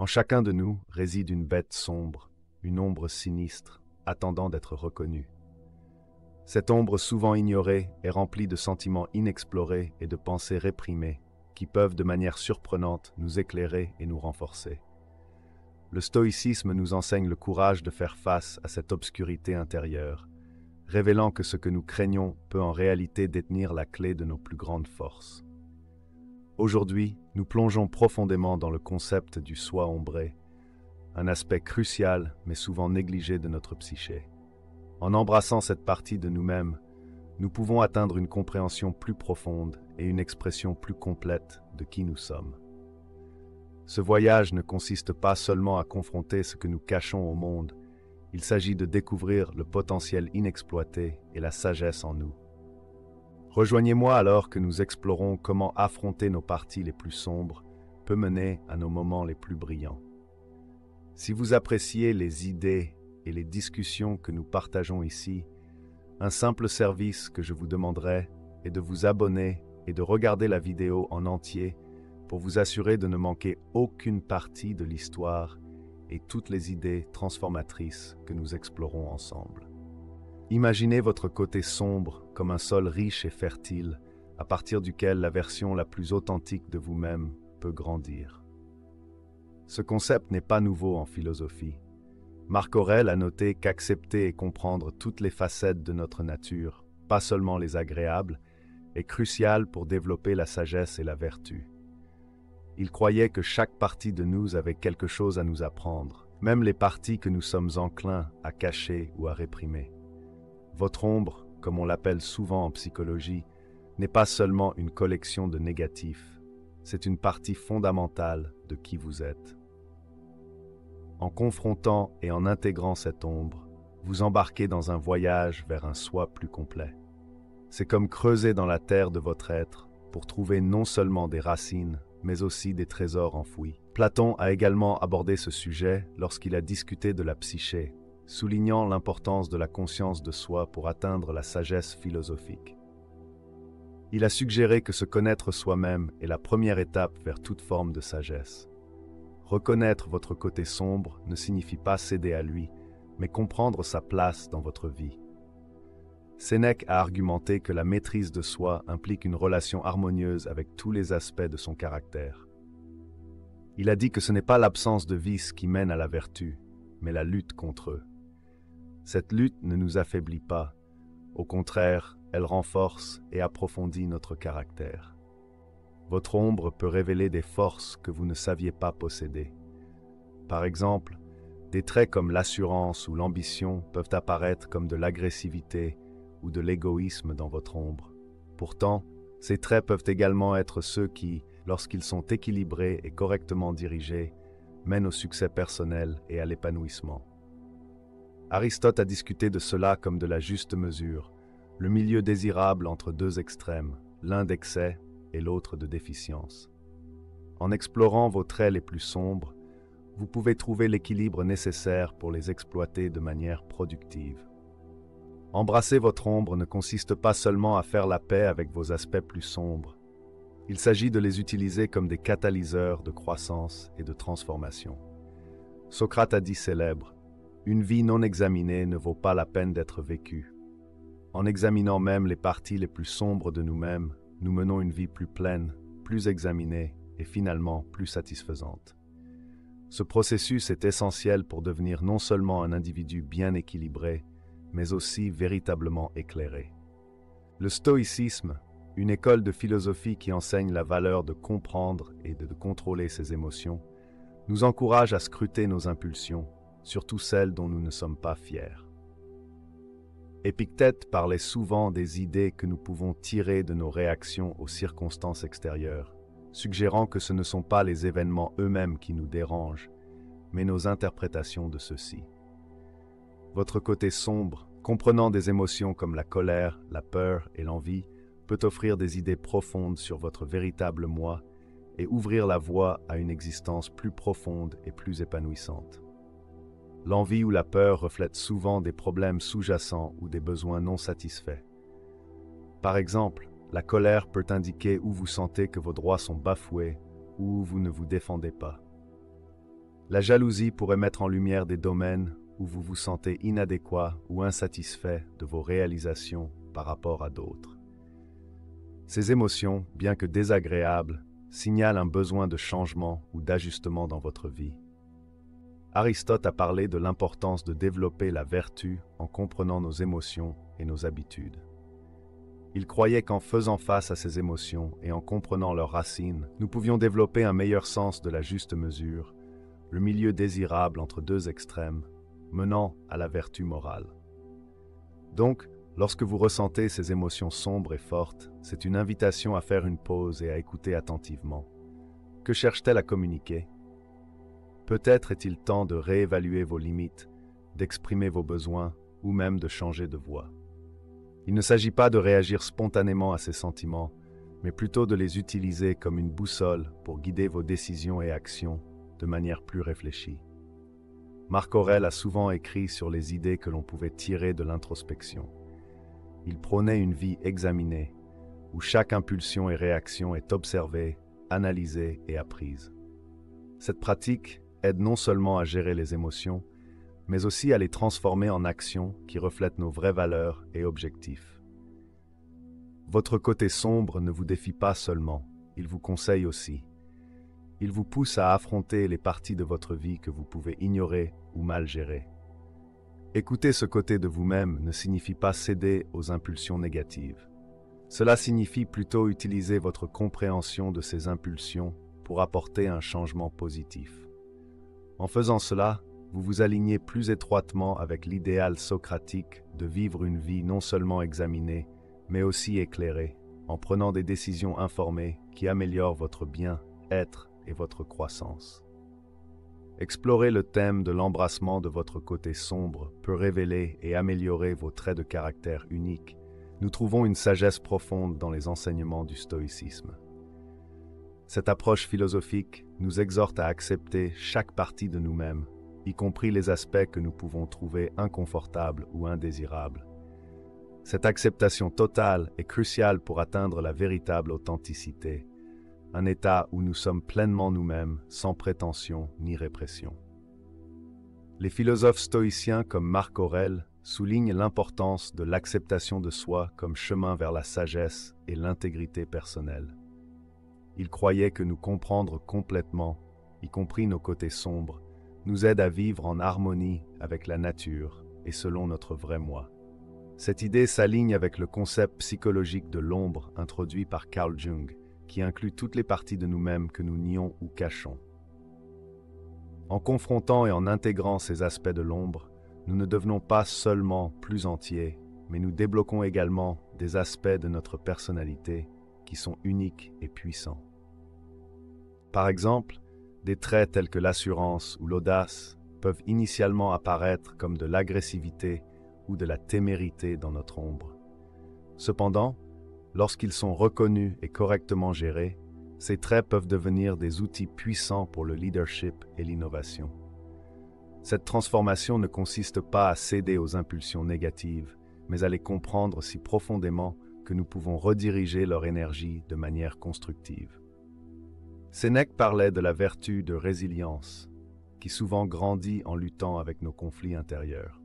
chacun de nous réside une bête sombre, une ombre sinistre, attendant d'être reconnue. Cette ombre souvent ignorée est remplie de sentiments inexplorés et de pensées réprimées qui peuvent de manière surprenante nous éclairer et nous renforcer. Le stoïcisme nous enseigne le courage de faire face à cette obscurité intérieure, révélant que ce que nous craignons peut en réalité détenir la clé de nos plus grandes forces. Aujourd'hui, nous plongeons profondément dans le concept du soi ombré, un aspect crucial mais souvent négligé de notre psyché. En embrassant cette partie de nous-mêmes, nous pouvons atteindre une compréhension plus profonde et une expression plus complète de qui nous sommes. Ce voyage ne consiste pas seulement à confronter ce que nous cachons au monde, il s'agit de découvrir le potentiel inexploité et la sagesse en nous. Rejoignez-moi alors que nous explorons comment affronter nos parties les plus sombres peut mener à nos moments les plus brillants. Si vous appréciez les idées et les discussions que nous partageons ici, un simple service que je vous demanderai est de vous abonner et de regarder la vidéo en entier pour vous assurer de ne manquer aucune partie de l'histoire et toutes les idées transformatrices que nous explorons ensemble. Imaginez votre côté sombre comme un sol riche et fertile, à partir duquel la version la plus authentique de vous-même peut grandir. Ce concept n'est pas nouveau en philosophie. Marc Aurèle a noté qu'accepter et comprendre toutes les facettes de notre nature, pas seulement les agréables, est crucial pour développer la sagesse et la vertu. Il croyait que chaque partie de nous avait quelque chose à nous apprendre, même les parties que nous sommes enclins à cacher ou à réprimer. Votre ombre, comme on l'appelle souvent en psychologie, n'est pas seulement une collection de négatifs, c'est une partie fondamentale de qui vous êtes. En confrontant et en intégrant cette ombre, vous embarquez dans un voyage vers un soi plus complet. C'est comme creuser dans la terre de votre être pour trouver non seulement des racines, mais aussi des trésors enfouis. Platon a également abordé ce sujet lorsqu'il a discuté de la psyché, soulignant l'importance de la conscience de soi pour atteindre la sagesse philosophique. Il a suggéré que se connaître soi-même est la première étape vers toute forme de sagesse. Reconnaître votre côté sombre ne signifie pas céder à lui, mais comprendre sa place dans votre vie. Sénèque a argumenté que la maîtrise de soi implique une relation harmonieuse avec tous les aspects de son caractère. Il a dit que ce n'est pas l'absence de vices qui mène à la vertu, mais la lutte contre eux. Cette lutte ne nous affaiblit pas, au contraire, elle renforce et approfondit notre caractère. Votre ombre peut révéler des forces que vous ne saviez pas posséder. Par exemple, des traits comme l'assurance ou l'ambition peuvent apparaître comme de l'agressivité ou de l'égoïsme dans votre ombre. Pourtant, ces traits peuvent également être ceux qui, lorsqu'ils sont équilibrés et correctement dirigés, mènent au succès personnel et à l'épanouissement. Aristote a discuté de cela comme de la juste mesure, le milieu désirable entre deux extrêmes, l'un d'excès et l'autre de déficience. En explorant vos traits les plus sombres, vous pouvez trouver l'équilibre nécessaire pour les exploiter de manière productive. Embrasser votre ombre ne consiste pas seulement à faire la paix avec vos aspects plus sombres. Il s'agit de les utiliser comme des catalyseurs de croissance et de transformation. Socrate a dit célèbre, « Une vie non examinée ne vaut pas la peine d'être vécue. » En examinant même les parties les plus sombres de nous-mêmes, nous menons une vie plus pleine, plus examinée et finalement plus satisfaisante. Ce processus est essentiel pour devenir non seulement un individu bien équilibré, mais aussi véritablement éclairé. Le stoïcisme, une école de philosophie qui enseigne la valeur de comprendre et de contrôler ses émotions, nous encourage à scruter nos impulsions, surtout celles dont nous ne sommes pas fiers. Épictète parlait souvent des idées que nous pouvons tirer de nos réactions aux circonstances extérieures, suggérant que ce ne sont pas les événements eux-mêmes qui nous dérangent, mais nos interprétations de ceux-ci. Votre côté sombre, comprenant des émotions comme la colère, la peur et l'envie, peut offrir des idées profondes sur votre véritable moi et ouvrir la voie à une existence plus profonde et plus épanouissante. L'envie ou la peur reflètent souvent des problèmes sous-jacents ou des besoins non satisfaits. Par exemple, la colère peut indiquer où vous sentez que vos droits sont bafoués ou où vous ne vous défendez pas. La jalousie pourrait mettre en lumière des domaines où vous vous sentez inadéquat ou insatisfait de vos réalisations par rapport à d'autres. Ces émotions, bien que désagréables, signalent un besoin de changement ou d'ajustement dans votre vie. Aristote a parlé de l'importance de développer la vertu en comprenant nos émotions et nos habitudes. Il croyait qu'en faisant face à ces émotions et en comprenant leurs racines, nous pouvions développer un meilleur sens de la juste mesure, le milieu désirable entre deux extrêmes, menant à la vertu morale. Donc, lorsque vous ressentez ces émotions sombres et fortes, c'est une invitation à faire une pause et à écouter attentivement. Que cherche-t-elle à communiquer? Peut-être est-il temps de réévaluer vos limites, d'exprimer vos besoins ou même de changer de voie. Il ne s'agit pas de réagir spontanément à ces sentiments, mais plutôt de les utiliser comme une boussole pour guider vos décisions et actions de manière plus réfléchie. Marc Aurèle a souvent écrit sur les idées que l'on pouvait tirer de l'introspection. Il prônait une vie examinée, où chaque impulsion et réaction est observée, analysée et apprise. Cette pratique aide non seulement à gérer les émotions, mais aussi à les transformer en actions qui reflètent nos vraies valeurs et objectifs. Votre côté sombre ne vous défie pas seulement, il vous conseille aussi. Il vous pousse à affronter les parties de votre vie que vous pouvez ignorer ou mal gérer. Écouter ce côté de vous-même ne signifie pas céder aux impulsions négatives. Cela signifie plutôt utiliser votre compréhension de ces impulsions pour apporter un changement positif. En faisant cela, vous vous alignez plus étroitement avec l'idéal socratique de vivre une vie non seulement examinée, mais aussi éclairée, en prenant des décisions informées qui améliorent votre bien-être et votre croissance. Explorer le thème de l'embrassement de votre côté sombre peut révéler et améliorer vos traits de caractère uniques. Nous trouvons une sagesse profonde dans les enseignements du stoïcisme. Cette approche philosophique nous exhorte à accepter chaque partie de nous-mêmes, y compris les aspects que nous pouvons trouver inconfortables ou indésirables. Cette acceptation totale est cruciale pour atteindre la véritable authenticité, un état où nous sommes pleinement nous-mêmes, sans prétention ni répression. Les philosophes stoïciens comme Marc Aurèle soulignent l'importance de l'acceptation de soi comme chemin vers la sagesse et l'intégrité personnelle. Ils croyaient que nous comprendre complètement, y compris nos côtés sombres, nous aide à vivre en harmonie avec la nature et selon notre vrai moi. Cette idée s'aligne avec le concept psychologique de l'ombre introduit par Carl Jung, qui inclut toutes les parties de nous-mêmes que nous nions ou cachons. En confrontant et en intégrant ces aspects de l'ombre, nous ne devenons pas seulement plus entiers, mais nous débloquons également des aspects de notre personnalité qui sont uniques et puissants. Par exemple, des traits tels que l'assurance ou l'audace peuvent initialement apparaître comme de l'agressivité ou de la témérité dans notre ombre. Cependant, lorsqu'ils sont reconnus et correctement gérés, ces traits peuvent devenir des outils puissants pour le leadership et l'innovation. Cette transformation ne consiste pas à céder aux impulsions négatives, mais à les comprendre si profondément que nous pouvons rediriger leur énergie de manière constructive. Sénèque parlait de la vertu de résilience, qui souvent grandit en luttant avec nos conflits intérieurs.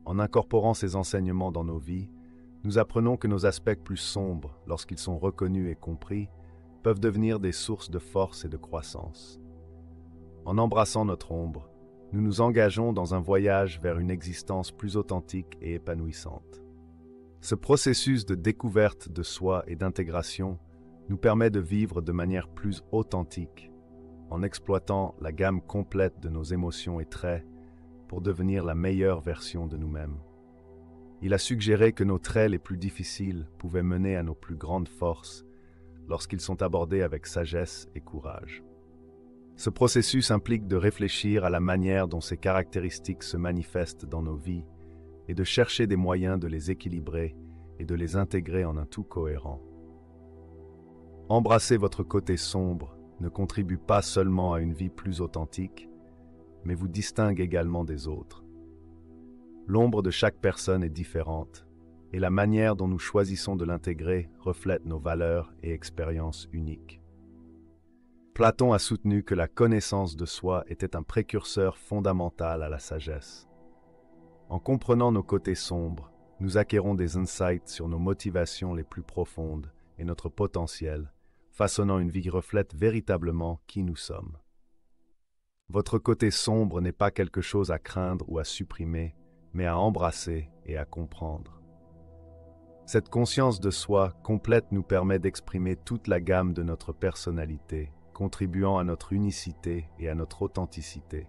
En incorporant ces enseignements dans nos vies, nous apprenons que nos aspects plus sombres, lorsqu'ils sont reconnus et compris, peuvent devenir des sources de force et de croissance. En embrassant notre ombre, nous nous engageons dans un voyage vers une existence plus authentique et épanouissante. Ce processus de découverte de soi et d'intégration nous permet de vivre de manière plus authentique, en exploitant la gamme complète de nos émotions et traits pour devenir la meilleure version de nous-mêmes. Il a suggéré que nos traits les plus difficiles pouvaient mener à nos plus grandes forces lorsqu'ils sont abordés avec sagesse et courage. Ce processus implique de réfléchir à la manière dont ces caractéristiques se manifestent dans nos vies et de chercher des moyens de les équilibrer et de les intégrer en un tout cohérent. Embrasser votre côté sombre ne contribue pas seulement à une vie plus authentique, mais vous distingue également des autres. L'ombre de chaque personne est différente, et la manière dont nous choisissons de l'intégrer reflète nos valeurs et expériences uniques. Platon a soutenu que la connaissance de soi était un précurseur fondamental à la sagesse. En comprenant nos côtés sombres, nous acquérons des insights sur nos motivations les plus profondes et notre potentiel, façonnant une vie qui reflète véritablement qui nous sommes. Votre côté sombre n'est pas quelque chose à craindre ou à supprimer, mais à embrasser et à comprendre. Cette conscience de soi complète nous permet d'exprimer toute la gamme de notre personnalité, contribuant à notre unicité et à notre authenticité.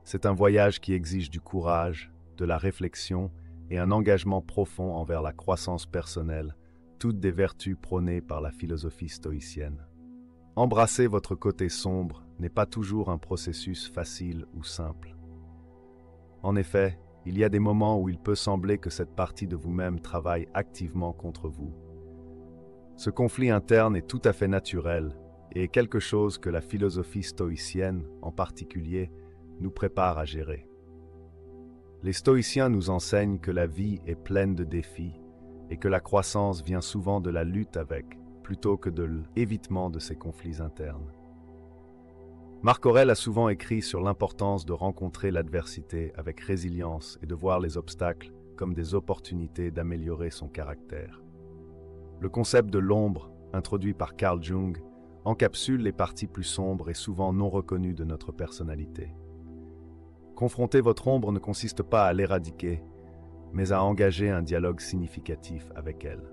C'est un voyage qui exige du courage, de la réflexion et un engagement profond envers la croissance personnelle, toutes des vertus prônées par la philosophie stoïcienne. Embrasser votre côté sombre n'est pas toujours un processus facile ou simple. En effet, il y a des moments où il peut sembler que cette partie de vous-même travaille activement contre vous. Ce conflit interne est tout à fait naturel et est quelque chose que la philosophie stoïcienne, en particulier, nous prépare à gérer. Les stoïciens nous enseignent que la vie est pleine de défis et que la croissance vient souvent de la lutte avec, plutôt que de l'évitement de ces conflits internes. Marc Aurèle a souvent écrit sur l'importance de rencontrer l'adversité avec résilience et de voir les obstacles comme des opportunités d'améliorer son caractère. Le concept de l'ombre, introduit par Carl Jung, encapsule les parties plus sombres et souvent non reconnues de notre personnalité. Confronter votre ombre ne consiste pas à l'éradiquer, mais à engager un dialogue significatif avec elle.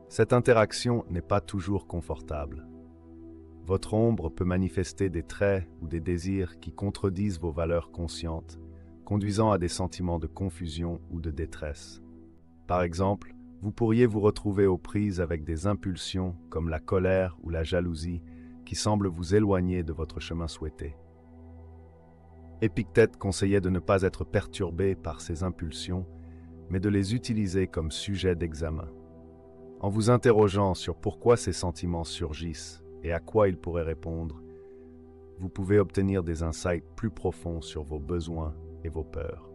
Cette interaction n'est pas toujours confortable. Votre ombre peut manifester des traits ou des désirs qui contredisent vos valeurs conscientes, conduisant à des sentiments de confusion ou de détresse. Par exemple, vous pourriez vous retrouver aux prises avec des impulsions comme la colère ou la jalousie qui semblent vous éloigner de votre chemin souhaité. Épictète conseillait de ne pas être perturbé par ces impulsions, mais de les utiliser comme sujet d'examen. En vous interrogeant sur pourquoi ces sentiments surgissent et à quoi ils pourraient répondre, vous pouvez obtenir des insights plus profonds sur vos besoins et vos peurs.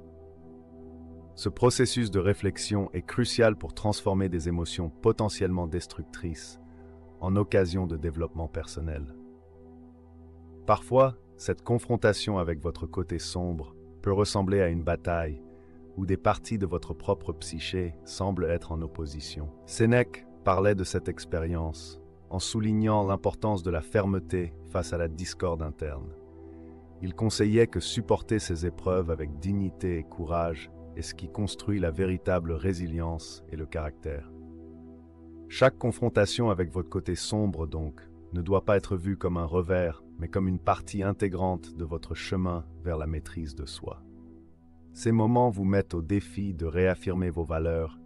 Ce processus de réflexion est crucial pour transformer des émotions potentiellement destructrices en occasion de développement personnel. Parfois, cette confrontation avec votre côté sombre peut ressembler à une bataille où des parties de votre propre psyché semblent être en opposition. Sénèque parlait de cette expérience en soulignant l'importance de la fermeté face à la discorde interne. Il conseillait que supporter ces épreuves avec dignité et courage est ce qui construit la véritable résilience et le caractère. Chaque confrontation avec votre côté sombre, donc, ne doit pas être vue comme un revers, mais comme une partie intégrante de votre chemin vers la maîtrise de soi. Ces moments vous mettent au défi de réaffirmer vos valeurs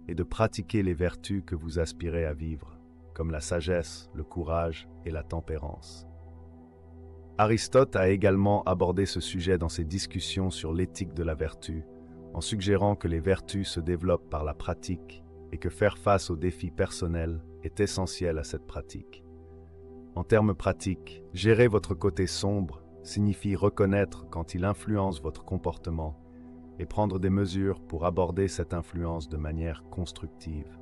et de pratiquer les vertus que vous aspirez à vivre, comme la sagesse, le courage et la tempérance. Aristote a également abordé ce sujet dans ses discussions sur l'éthique de la vertu, en suggérant que les vertus se développent par la pratique et que faire face aux défis personnels est essentiel à cette pratique. En termes pratiques, gérer votre côté sombre signifie reconnaître quand il influence votre comportement et prendre des mesures pour aborder cette influence de manière constructive.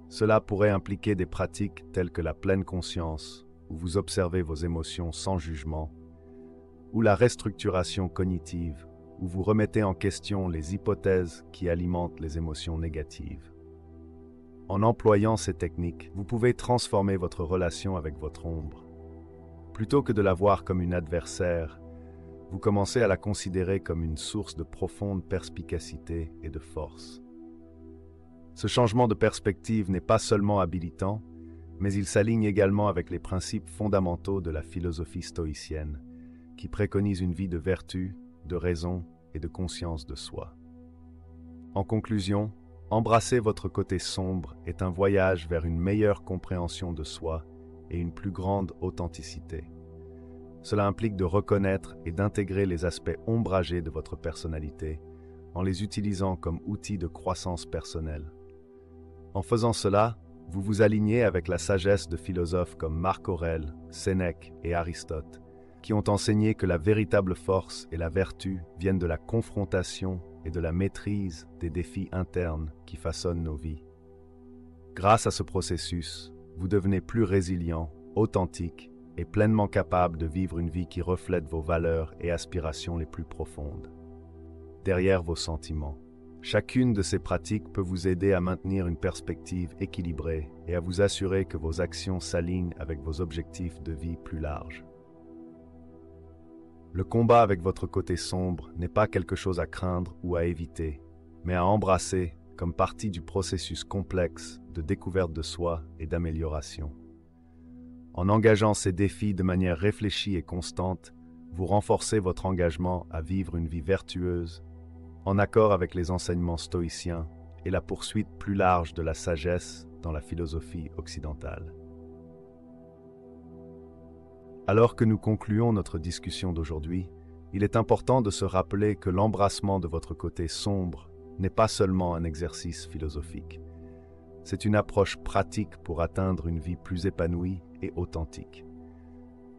Cela pourrait impliquer des pratiques telles que la pleine conscience, où vous observez vos émotions sans jugement, ou la restructuration cognitive, où vous remettez en question les hypothèses qui alimentent les émotions négatives. En employant ces techniques, vous pouvez transformer votre relation avec votre ombre. Plutôt que de la voir comme une adversaire, vous commencez à la considérer comme une source de profonde perspicacité et de force. Ce changement de perspective n'est pas seulement habilitant, mais il s'aligne également avec les principes fondamentaux de la philosophie stoïcienne, qui préconise une vie de vertu, de raison et de conscience de soi. En conclusion, embrasser votre côté sombre est un voyage vers une meilleure compréhension de soi et une plus grande authenticité. Cela implique de reconnaître et d'intégrer les aspects ombragés de votre personnalité en les utilisant comme outils de croissance personnelle. En faisant cela, vous vous alignez avec la sagesse de philosophes comme Marc Aurèle, Sénèque et Aristote, qui ont enseigné que la véritable force et la vertu viennent de la confrontation et de la maîtrise des défis internes qui façonnent nos vies. Grâce à ce processus, vous devenez plus résilient, authentique et pleinement capable de vivre une vie qui reflète vos valeurs et aspirations les plus profondes. Derrière vos sentiments. Chacune de ces pratiques peut vous aider à maintenir une perspective équilibrée et à vous assurer que vos actions s'alignent avec vos objectifs de vie plus larges. Le combat avec votre côté sombre n'est pas quelque chose à craindre ou à éviter, mais à embrasser comme partie du processus complexe de découverte de soi et d'amélioration. En engageant ces défis de manière réfléchie et constante, vous renforcez votre engagement à vivre une vie vertueuse, en accord avec les enseignements stoïciens et la poursuite plus large de la sagesse dans la philosophie occidentale. Alors que nous concluons notre discussion d'aujourd'hui, il est important de se rappeler que l'embrassement de votre côté sombre n'est pas seulement un exercice philosophique. C'est une approche pratique pour atteindre une vie plus épanouie et authentique.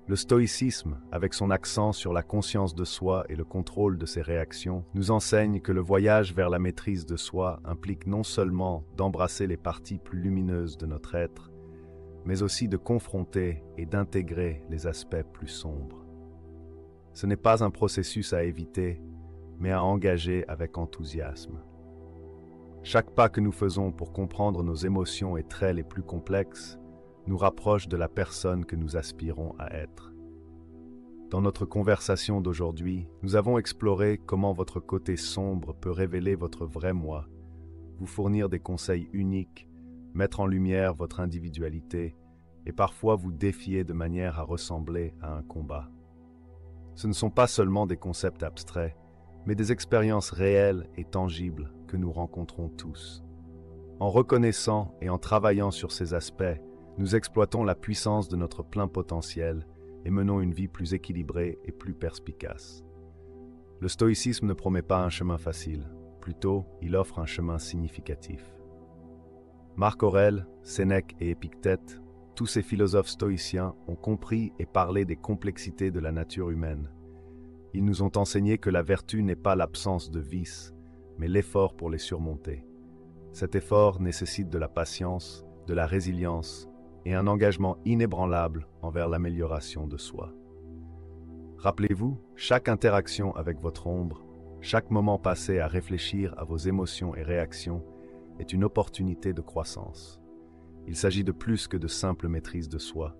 Le stoïcisme, avec son accent sur la conscience de soi et le contrôle de ses réactions, nous enseigne que le voyage vers la maîtrise de soi implique non seulement d'embrasser les parties plus lumineuses de notre être, mais aussi de confronter et d'intégrer les aspects plus sombres. Ce n'est pas un processus à éviter, mais à engager avec enthousiasme. Chaque pas que nous faisons pour comprendre nos émotions et traits les plus complexes nous rapproche de la personne que nous aspirons à être. Dans notre conversation d'aujourd'hui, nous avons exploré comment votre côté sombre peut révéler votre vrai moi, vous fournir des conseils uniques, mettre en lumière votre individualité et parfois vous défier de manière à ressembler à un combat. Ce ne sont pas seulement des concepts abstraits, mais des expériences réelles et tangibles que nous rencontrons tous. En reconnaissant et en travaillant sur ces aspects, nous exploitons la puissance de notre plein potentiel et menons une vie plus équilibrée et plus perspicace. Le stoïcisme ne promet pas un chemin facile, plutôt il offre un chemin significatif. Marc Aurèle, Sénèque et Épictète, tous ces philosophes stoïciens ont compris et parlé des complexités de la nature humaine. Ils nous ont enseigné que la vertu n'est pas l'absence de vices, mais l'effort pour les surmonter. Cet effort nécessite de la patience, de la résilience et un engagement inébranlable envers l'amélioration de soi. Rappelez-vous, chaque interaction avec votre ombre, chaque moment passé à réfléchir à vos émotions et réactions est une opportunité de croissance. Il s'agit de plus que de simple maîtrise de soi.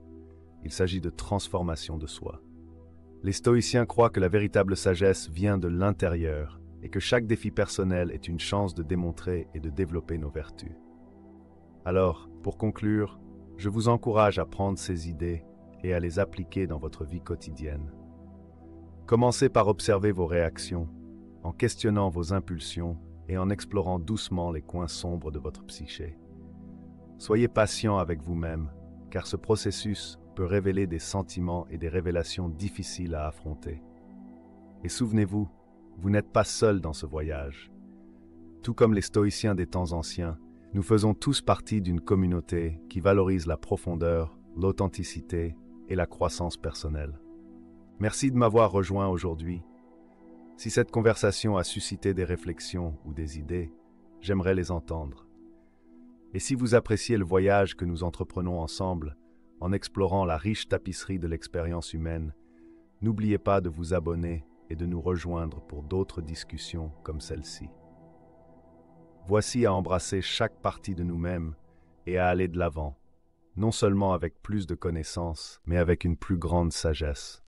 Il s'agit de transformation de soi. Les stoïciens croient que la véritable sagesse vient de l'intérieur et que chaque défi personnel est une chance de démontrer et de développer nos vertus. Alors, pour conclure, je vous encourage à prendre ces idées et à les appliquer dans votre vie quotidienne. Commencez par observer vos réactions, en questionnant vos impulsions et en explorant doucement les coins sombres de votre psyché. Soyez patient avec vous-même, car ce processus peut révéler des sentiments et des révélations difficiles à affronter. Et souvenez-vous, vous n'êtes pas seul dans ce voyage. Tout comme les stoïciens des temps anciens, nous faisons tous partie d'une communauté qui valorise la profondeur, l'authenticité et la croissance personnelle. Merci de m'avoir rejoint aujourd'hui. Si cette conversation a suscité des réflexions ou des idées, j'aimerais les entendre. Et si vous appréciez le voyage que nous entreprenons ensemble, en explorant la riche tapisserie de l'expérience humaine, n'oubliez pas de vous abonner et de nous rejoindre pour d'autres discussions comme celle-ci. Voici à embrasser chaque partie de nous-mêmes et à aller de l'avant, non seulement avec plus de connaissances, mais avec une plus grande sagesse.